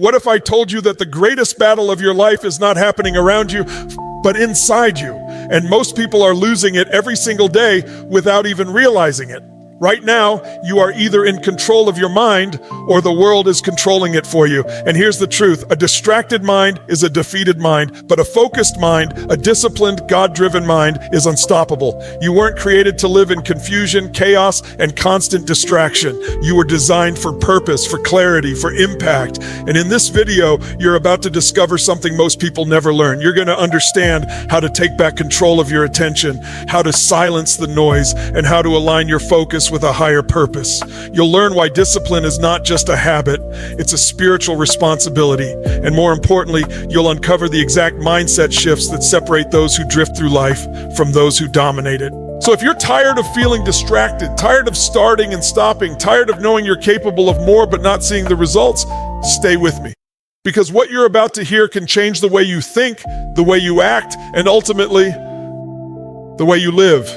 What if I told you that the greatest battle of your life is not happening around you, but inside you? And most people are losing it every single day without even realizing it. Right now, you are either in control of your mind or the world is controlling it for you. And here's the truth. A distracted mind is a defeated mind, but a focused mind, a disciplined, God-driven mind is unstoppable. You weren't created to live in confusion, chaos, and constant distraction. You were designed for purpose, for clarity, for impact. And in this video, you're about to discover something most people never learn. You're going to understand how to take back control of your attention, how to silence the noise, and how to align your focus with a higher purpose. You'll learn why discipline is not just a habit, it's a spiritual responsibility. And more importantly, you'll uncover the exact mindset shifts that separate those who drift through life from those who dominate it. So if you're tired of feeling distracted, tired of starting and stopping, tired of knowing you're capable of more but not seeing the results, stay with me. Because what you're about to hear can change the way you think, the way you act, and ultimately, the way you live.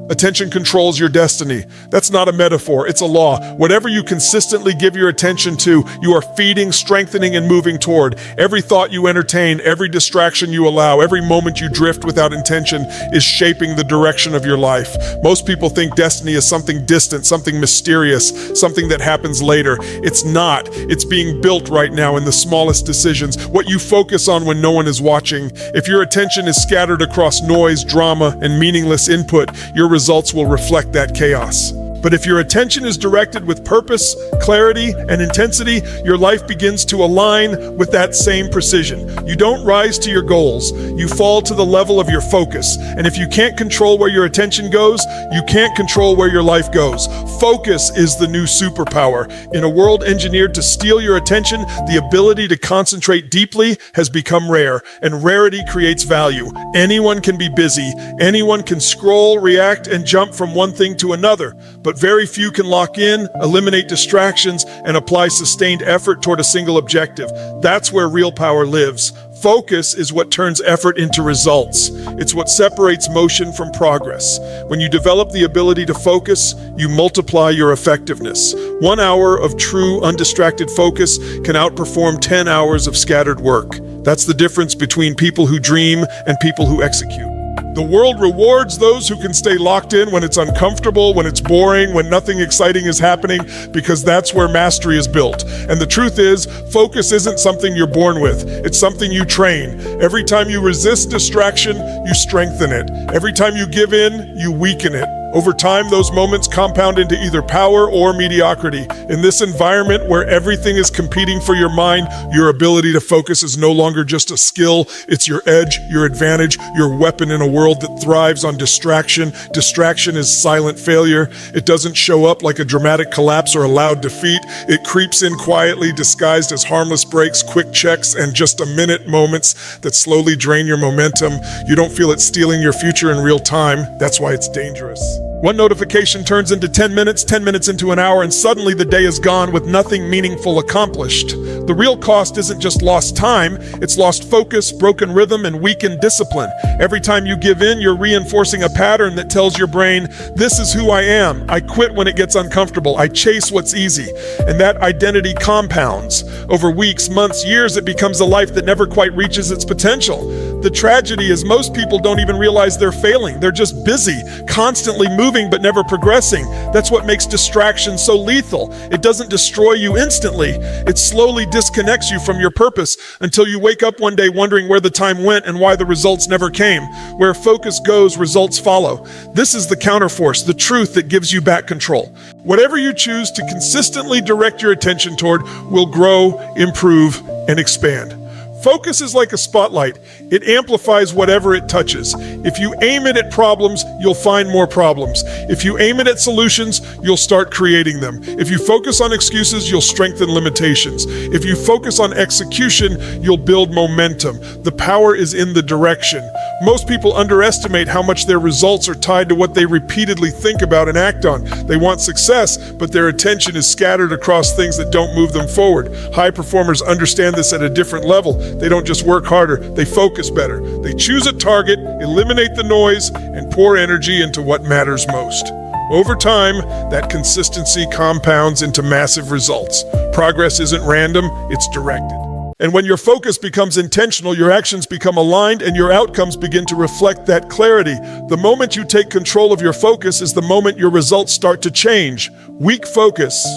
Attention controls your destiny. That's not a metaphor, it's a law. Whatever you consistently give your attention to, you are feeding, strengthening, and moving toward. Every thought you entertain, every distraction you allow, every moment you drift without intention is shaping the direction of your life. Most people think destiny is something distant, something mysterious, something that happens later. It's not. It's being built right now in the smallest decisions, what you focus on when no one is watching. If your attention is scattered across noise, drama, and meaningless input, your results will reflect that chaos. But if your attention is directed with purpose, clarity, and intensity, your life begins to align with that same precision. You don't rise to your goals, you fall to the level of your focus. And if you can't control where your attention goes, you can't control where your life goes. Focus is the new superpower. In a world engineered to steal your attention, the ability to concentrate deeply has become rare, and rarity creates value. Anyone can be busy, anyone can scroll, react, and jump from one thing to another. But very few can lock in, eliminate distractions, and apply sustained effort toward a single objective. That's where real power lives. Focus is what turns effort into results. It's what separates motion from progress. When you develop the ability to focus, you multiply your effectiveness. 1 hour of true, undistracted focus can outperform 10 hours of scattered work. That's the difference between people who dream and people who execute. The world rewards those who can stay locked in when it's uncomfortable, when it's boring, when nothing exciting is happening, because that's where mastery is built. And the truth is, focus isn't something you're born with. It's something you train. Every time you resist distraction, you strengthen it. Every time you give in, you weaken it. Over time, those moments compound into either power or mediocrity. In this environment where everything is competing for your mind, your ability to focus is no longer just a skill, it's your edge, your advantage, your weapon in a world that thrives on distraction. Distraction is silent failure. It doesn't show up like a dramatic collapse or a loud defeat. It creeps in quietly, disguised as harmless breaks, quick checks, and just a minute moments that slowly drain your momentum. You don't feel it stealing your future in real time. That's why it's dangerous. One notification turns into 10 minutes into an hour, and suddenly the day is gone with nothing meaningful accomplished. The real cost isn't just lost time, it's lost focus, broken rhythm, and weakened discipline. Every time you give in, you're reinforcing a pattern that tells your brain, this is who I am. I quit when it gets uncomfortable. I chase what's easy. And that identity compounds. Over weeks, months, years, it becomes a life that never quite reaches its potential. The tragedy is most people don't even realize they're failing. They're just busy, constantly moving but never progressing. That's what makes distraction so lethal. It doesn't destroy you instantly. It slowly disconnects you from your purpose until you wake up one day wondering where the time went and why the results never came. Where focus goes, results follow. This is the counterforce, the truth that gives you back control. Whatever you choose to consistently direct your attention toward will grow, improve, and expand. Focus is like a spotlight. It amplifies whatever it touches. If you aim it at problems, you'll find more problems. If you aim it at solutions, you'll start creating them. If you focus on excuses, you'll strengthen limitations. If you focus on execution, you'll build momentum. The power is in the direction. Most people underestimate how much their results are tied to what they repeatedly think about and act on. They want success, but their attention is scattered across things that don't move them forward. High performers understand this at a different level. They don't just work harder, they focus better. They choose a target, eliminate the noise, and pour energy into what matters most. Over time, that consistency compounds into massive results. Progress isn't random, it's directed. And when your focus becomes intentional, your actions become aligned and your outcomes begin to reflect that clarity. The moment you take control of your focus is the moment your results start to change. Weak focus,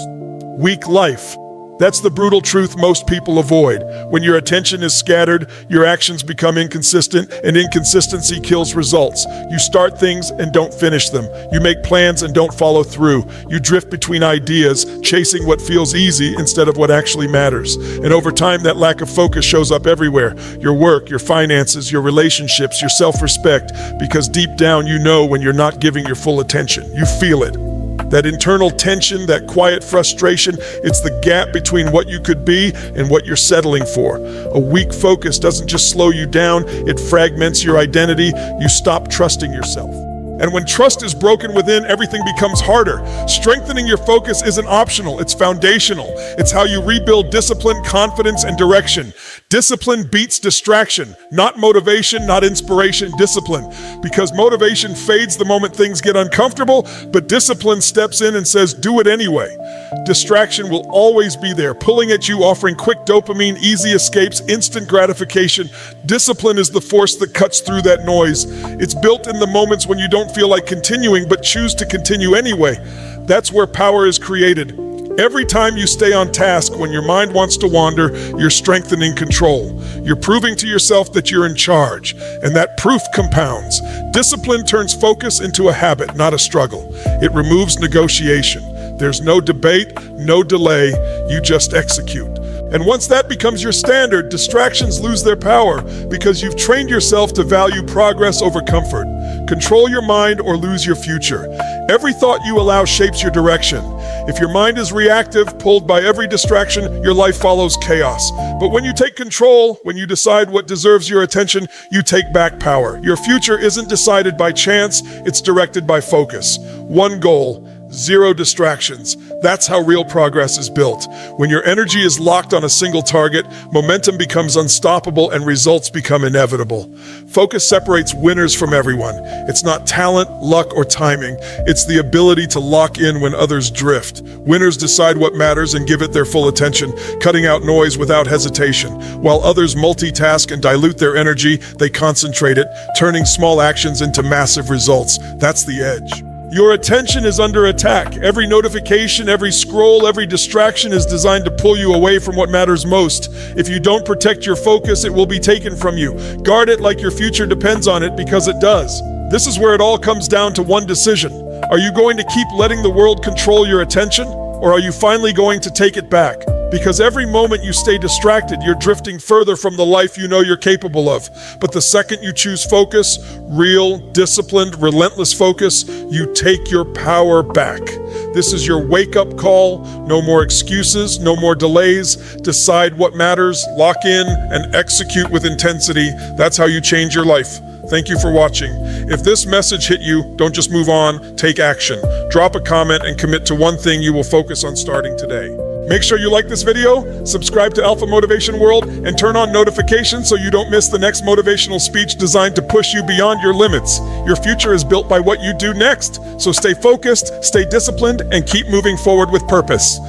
weak life. That's the brutal truth most people avoid. When your attention is scattered, your actions become inconsistent, and inconsistency kills results. You start things and don't finish them. You make plans and don't follow through. You drift between ideas, chasing what feels easy instead of what actually matters. And over time, that lack of focus shows up everywhere. Your work, your finances, your relationships, your self-respect, because deep down you know when you're not giving your full attention. You feel it. That internal tension, that quiet frustration, it's the gap between what you could be and what you're settling for. A weak focus doesn't just slow you down, it fragments your identity. You stop trusting yourself. And when trust is broken within, everything becomes harder. Strengthening your focus isn't optional, it's foundational. It's how you rebuild discipline, confidence, and direction. Discipline beats distraction, not motivation, not inspiration, discipline. Because motivation fades the moment things get uncomfortable, but discipline steps in and says, do it anyway. Distraction will always be there, pulling at you, offering quick dopamine, easy escapes, instant gratification. Discipline is the force that cuts through that noise. It's built in the moments when you don't feel like continuing, but choose to continue anyway. That's where power is created. Every time you stay on task, when your mind wants to wander, you're strengthening control. You're proving to yourself that you're in charge, and that proof compounds. Discipline turns focus into a habit, not a struggle. It removes negotiation. There's no debate, no delay, you just execute. And once that becomes your standard, distractions lose their power because you've trained yourself to value progress over comfort. Control your mind or lose your future. Every thought you allow shapes your direction. If your mind is reactive, pulled by every distraction, your life follows chaos. But when you take control, when you decide what deserves your attention, you take back power. Your future isn't decided by chance, it's directed by focus. One goal, zero distractions. That's how real progress is built. When your energy is locked on a single target, momentum becomes unstoppable and results become inevitable. Focus separates winners from everyone. It's not talent, luck, or timing. It's the ability to lock in when others drift. Winners decide what matters and give it their full attention, cutting out noise without hesitation. While others multitask and dilute their energy, they concentrate it, turning small actions into massive results. That's the edge. Your attention is under attack. Every notification, every scroll, every distraction is designed to pull you away from what matters most. If you don't protect your focus, it will be taken from you. Guard it like your future depends on it, because it does. This is where it all comes down to one decision. Are you going to keep letting the world control your attention, or are you finally going to take it back? Because every moment you stay distracted, you're drifting further from the life you know you're capable of. But the second you choose focus, real, disciplined, relentless focus, you take your power back. This is your wake-up call. No more excuses, no more delays. Decide what matters, lock in, and execute with intensity. That's how you change your life. Thank you for watching. If this message hit you, don't just move on, take action. Drop a comment and commit to one thing you will focus on starting today. Make sure you like this video, subscribe to Alpha Motivation World, and turn on notifications so you don't miss the next motivational speech designed to push you beyond your limits. Your future is built by what you do next. So stay focused, stay disciplined, and keep moving forward with purpose.